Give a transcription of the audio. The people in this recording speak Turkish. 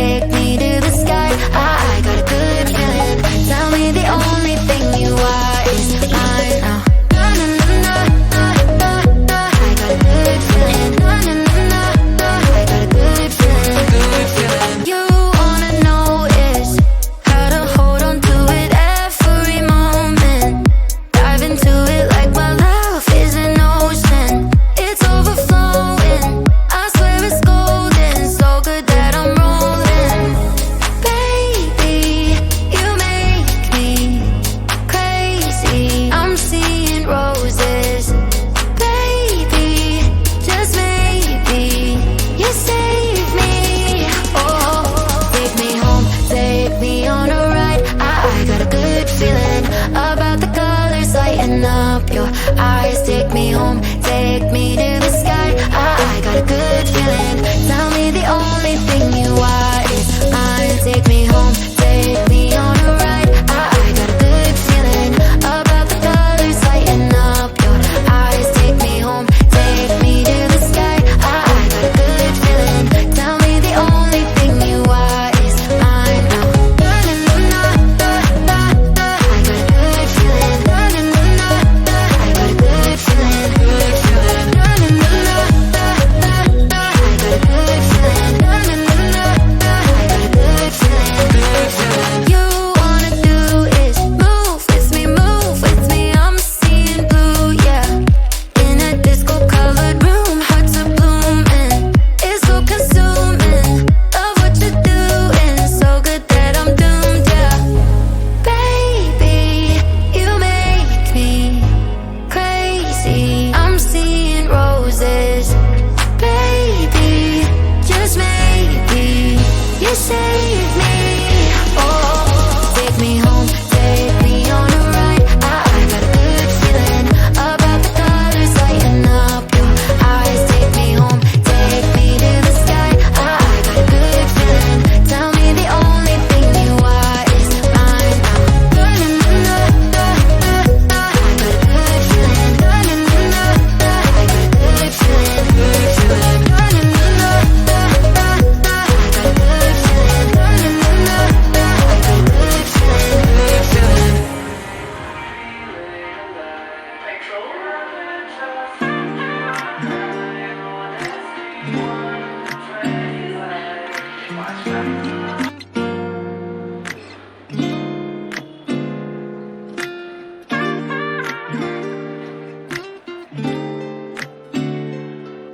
take me to the sky. I got a good feeling. Tell me the only thing you are is mine now. Na na na na na na. I got a good feeling. Na na na na na. I got a good feeling. Good feeling. You wanna know is how to hold on to it every moment. Dive into it like my love is an ocean. It's overflowing. I swear it's golden. So good that I'm rolling. Baby, you make me crazy. I'm seeing roses. Baby, just maybe you save me. Oh, take me home, take me on a ride. I got a good feeling about the colors lighting up your eyes. Take me home, take me to the sky. I got a good feeling. Tell me the only thing you are is mine. Take me home, take me on a ride. I got a good feeling about the colors lighting up your eyes. Take me home, take me to the sky. I got a good feeling. Tell me the only thing you are is mine now. Na na na na na na. I got a good feeling. Na na na na na. I got a good feeling. Good feeling. Na na na na na na. I got a good feeling. Na na na na na. I got a good feeling. Good feeling. You wanna do is move with me, move with me. I'm seeing blue, yeah. In a disco-colored room, hearts are blooming. It's so consuming. Love what you're doing, so good that I'm doomed, yeah. Baby, you make me crazy. I'm seeing roses. Baby, just maybe you say